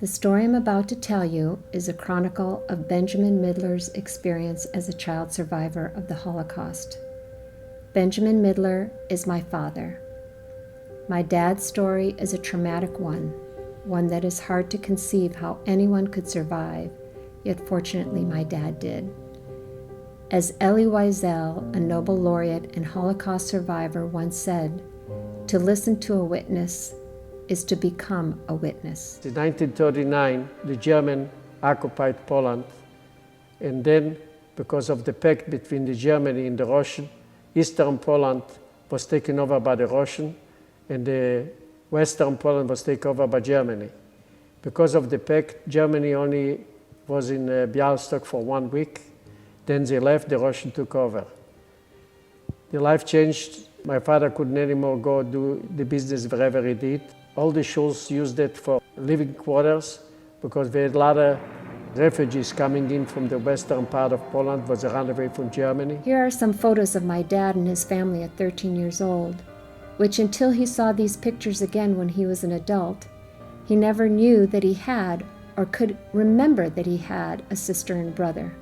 The story I'm about to tell you is a chronicle of Benjamin Midler's experience as a child survivor of the Holocaust. Benjamin Midler is my father. My dad's story is a traumatic one that is hard to conceive how anyone could survive, yet fortunately my dad did. As Elie Wiesel, a Nobel laureate and Holocaust survivor, once said, "To listen to a witness is to become a witness." In 1939, the Germans occupied Poland, and then, because of the pact between the Germany and the Russian, Eastern Poland was taken over by the Russian, and the Western Poland was taken over by Germany. Because of the pact, Germany only was in Białystok for 1 week. Then they left, the Russian took over. The life changed. My father couldn't anymore go do the business wherever he did. All the schools used it for living quarters because we had a lot of refugees coming in from the western part of Poland, was a runaway from Germany. Here are some photos of my dad and his family at 13 years old, which until he saw these pictures again when he was an adult, he never knew that he had or could remember that he had a sister and brother.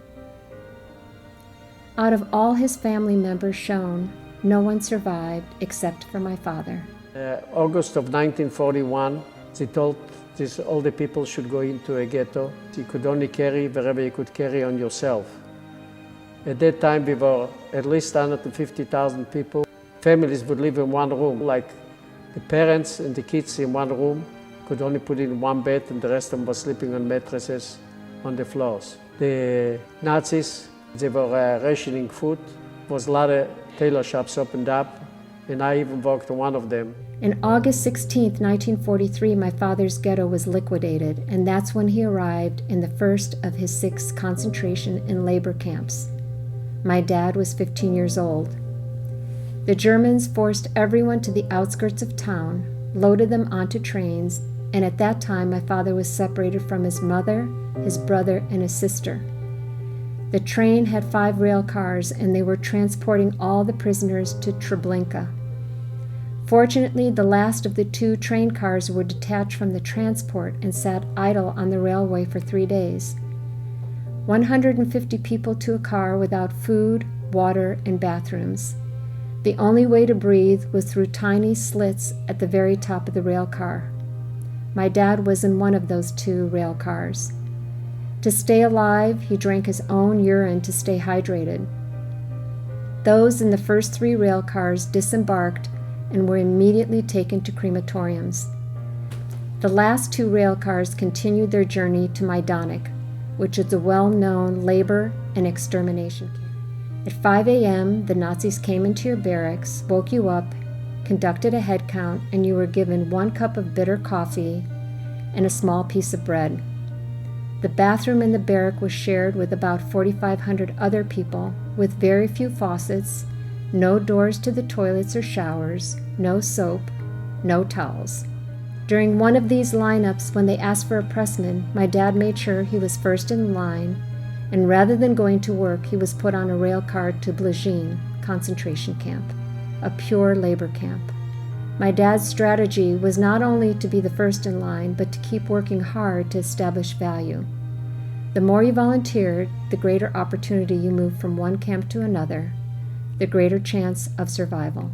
Out of all his family members shown, no one survived except for my father. August of 1941, they told all the people should go into a ghetto. You could only carry wherever you could carry on yourself. At that time, we were at least 150,000 people. Families would live in one room, like the parents and the kids in one room, could only put in one bed, and the rest of them were sleeping on mattresses on the floors. The Nazis, they were rationing food. There was a lot of tailor shops opened up, and I even worked in one of them. On August 16, 1943, my father's ghetto was liquidated, and that's when he arrived in the first of his 6 concentration and labor camps. My dad was 15 years old. The Germans forced everyone to the outskirts of town, loaded them onto trains, and at that time my father was separated from his mother, his brother, and his sister. The train had 5 rail cars, and they were transporting all the prisoners to Treblinka. Fortunately, the last of the 2 train cars were detached from the transport and sat idle on the railway for 3 days. 150 people to a car without food, water, and bathrooms. The only way to breathe was through tiny slits at the very top of the rail car. My dad was in one of those 2 rail cars. To stay alive, he drank his own urine to stay hydrated. Those in the first 3 rail cars disembarked and were immediately taken to crematoriums. The last 2 rail cars continued their journey to Madanek, which is a well-known labor and extermination camp. At 5 a.m., the Nazis came into your barracks, woke you up, conducted a head count, and you were given 1 cup of bitter coffee and a small piece of bread. The bathroom in the barrack was shared with about 4,500 other people, with very few faucets, no doors to the toilets or showers, no soap, no towels. During one of these lineups, when they asked for a pressman, my dad made sure he was first in line, and rather than going to work, he was put on a rail car to Bliszin concentration camp, a pure labor camp. My dad's strategy was not only to be the first in line, but to keep working hard to establish value. The more you volunteered, the greater opportunity you moved from one camp to another, the greater chance of survival.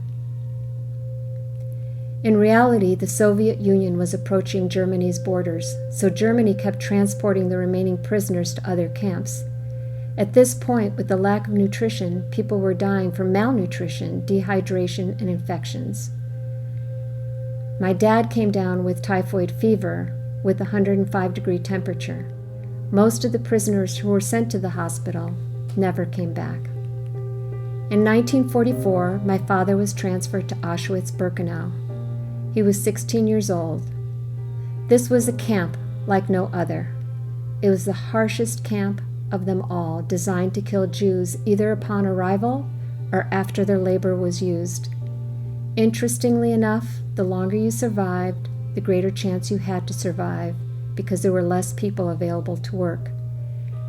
In reality, the Soviet Union was approaching Germany's borders, so Germany kept transporting the remaining prisoners to other camps. At this point, with the lack of nutrition, people were dying from malnutrition, dehydration, and infections. My dad came down with typhoid fever with 105-degree temperature. Most of the prisoners who were sent to the hospital never came back. In 1944, my father was transferred to Auschwitz-Birkenau. He was 16 years old. This was a camp like no other. It was the harshest camp of them all, designed to kill Jews either upon arrival or after their labor was used. Interestingly enough, the longer you survived, the greater chance you had to survive, because there were less people available to work.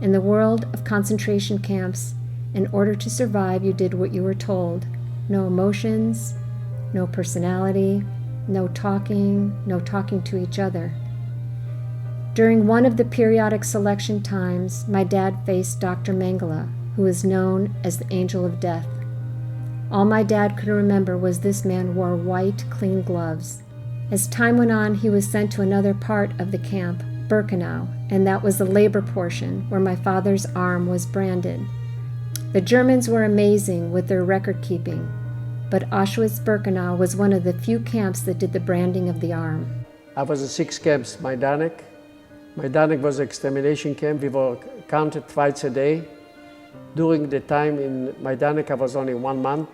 In the world of concentration camps, in order to survive, you did what you were told. No emotions, no personality, no talking to each other. During one of the periodic selection times, my dad faced Dr. Mengele, who is known as the Angel of Death. All my dad could remember was this man wore white, clean gloves. As time went on, he was sent to another part of the camp, Birkenau, and that was the labor portion where my father's arm was branded. The Germans were amazing with their record keeping, but Auschwitz-Birkenau was one of the few camps that did the branding of the arm. I was in 6 camps, Madanek. Madanek was an extermination camp. We were counted twice a day. During the time in Madanek, I was only 1 month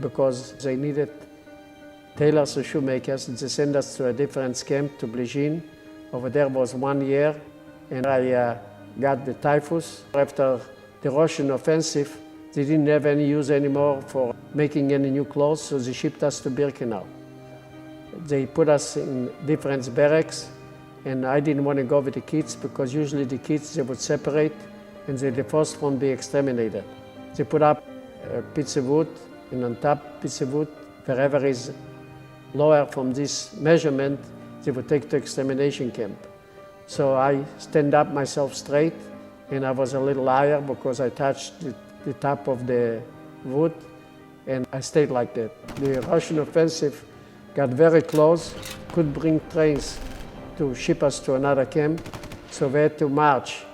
because they needed tailors and shoemakers, and they sent us to a different camp, to Bliszin. Over there was 1 year, and I got the typhus. After the Russian offensive, they didn't have any use anymore for making any new clothes, so they shipped us to Birkenau. They put us in different barracks, and I didn't want to go with the kids because usually the kids, they would separate and they're the first one to be exterminated. They put up a piece of wood, and on top piece of wood, wherever is lower from this measurement, they would take to extermination camp. So I stand up myself straight, and I was a little higher because I touched the top of the wood, and I stayed like that. The Russian offensive got very close, could bring trains to ship us to another camp, so we had to march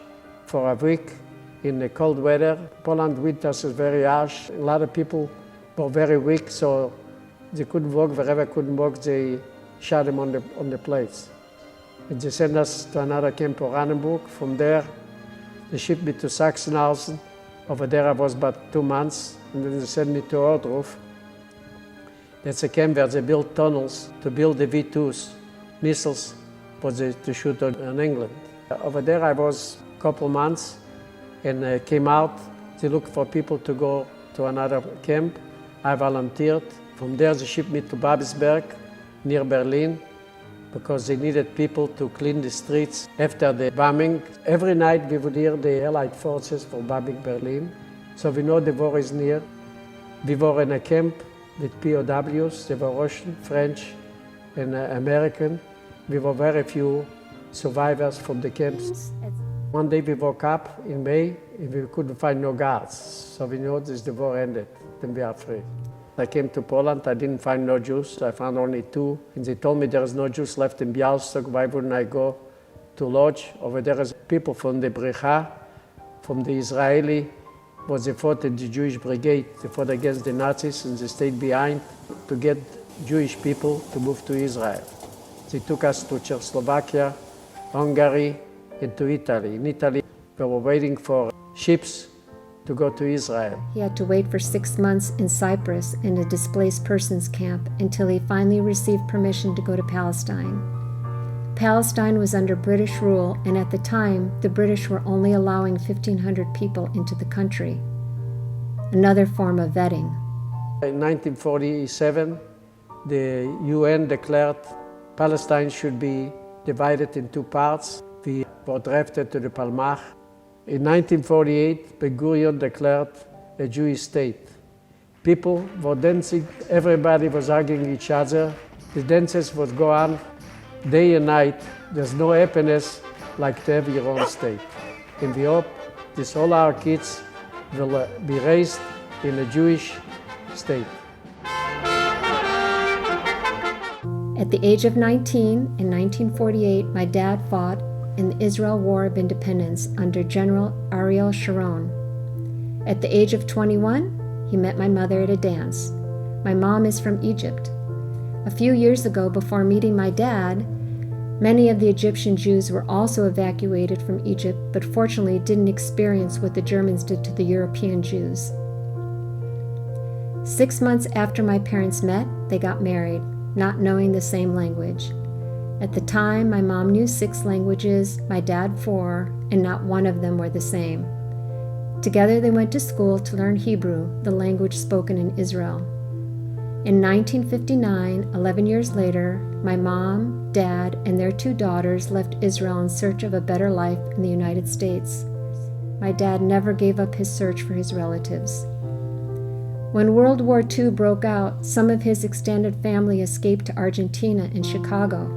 for a week in the cold weather. Poland winters is very harsh. A lot of people were very weak, so they couldn't walk. Wherever couldn't walk, they shot them on the plates. And they sent us to another camp, Oranienburg. From there, they shipped me to Sachsenhausen. Over there, I was about 2 months, and then they sent me to Ohrdruf. That's a camp where they built tunnels to build the V2s, missiles, for to shoot on England. Over there, I was a couple months, and came out to look for people to go to another camp. I volunteered. From there, they shipped me to Babelsberg, near Berlin, because they needed people to clean the streets after the bombing. Every night we would hear the Allied forces for bombing Berlin, so we know the war is near. We were in a camp with POWs. They were Russian, French, and American. We were very few survivors from the camps. One day we woke up in May and we couldn't find no guards, so we noticed the war ended, then we are free. I came to Poland, I didn't find no Jews, I found only 2. And they told me there is no Jews left in Białystok, why wouldn't I go to Lodz? Over there is people from the Bricha, from the Israeli, but they fought in the Jewish brigade. They fought against the Nazis and they stayed behind to get Jewish people to move to Israel. They took us to Czechoslovakia, Hungary, and to Italy. In Italy, we were waiting for ships to go to Israel. He had to wait for 6 months in Cyprus in a displaced persons camp until he finally received permission to go to Palestine. Palestine was under British rule, and at the time, the British were only allowing 1,500 people into the country. Another form of vetting. In 1947, the UN declared Palestine should be divided in 2 parts. We were drafted to the Palmach. In 1948, Ben Gurion declared a Jewish state. People were dancing, everybody was hugging each other. The dances would go on day and night. There's no happiness like to have your own state. And we hope this all our kids will be raised in a Jewish state. At the age of 19, in 1948, my dad fought in the Israel War of Independence under General Ariel Sharon. At the age of 21, he met my mother at a dance. My mom is from Egypt. A few years ago, before meeting my dad, many of the Egyptian Jews were also evacuated from Egypt, but fortunately didn't experience what the Germans did to the European Jews. 6 months after my parents met, they got married, not knowing the same language. At the time, my mom knew 6 languages, my dad 4, and not one of them were the same. Together they went to school to learn Hebrew, the language spoken in Israel. In 1959, 11 years later, my mom, dad, and their 2 daughters left Israel in search of a better life in the United States. My dad never gave up his search for his relatives. When World War II broke out, some of his extended family escaped to Argentina and Chicago.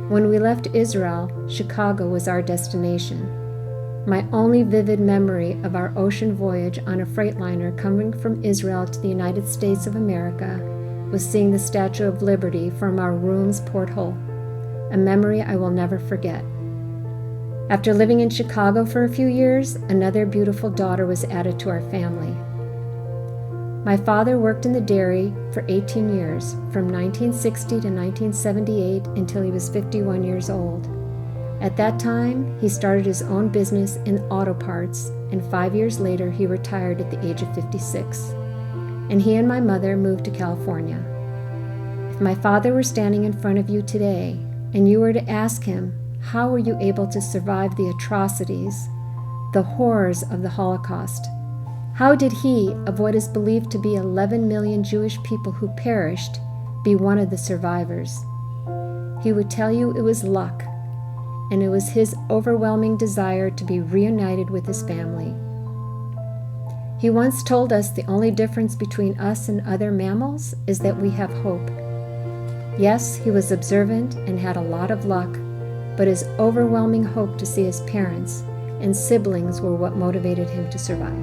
When we left Israel, Chicago was our destination. My only vivid memory of our ocean voyage on a freightliner coming from Israel to the United States of America was seeing the Statue of Liberty from our room's porthole, a memory I will never forget. After living in Chicago for a few years, another beautiful daughter was added to our family. My father worked in the dairy for 18 years, from 1960 to 1978 until he was 51 years old. At that time, he started his own business in auto parts, and 5 years later he retired at the age of 56. And he and my mother moved to California. If my father were standing in front of you today, and you were to ask him, how were you able to survive the atrocities, the horrors of the Holocaust? How did he, of what is believed to be 11 million Jewish people who perished, be one of the survivors? He would tell you it was luck, and it was his overwhelming desire to be reunited with his family. He once told us the only difference between us and other mammals is that we have hope. Yes, he was observant and had a lot of luck, but his overwhelming hope to see his parents and siblings were what motivated him to survive.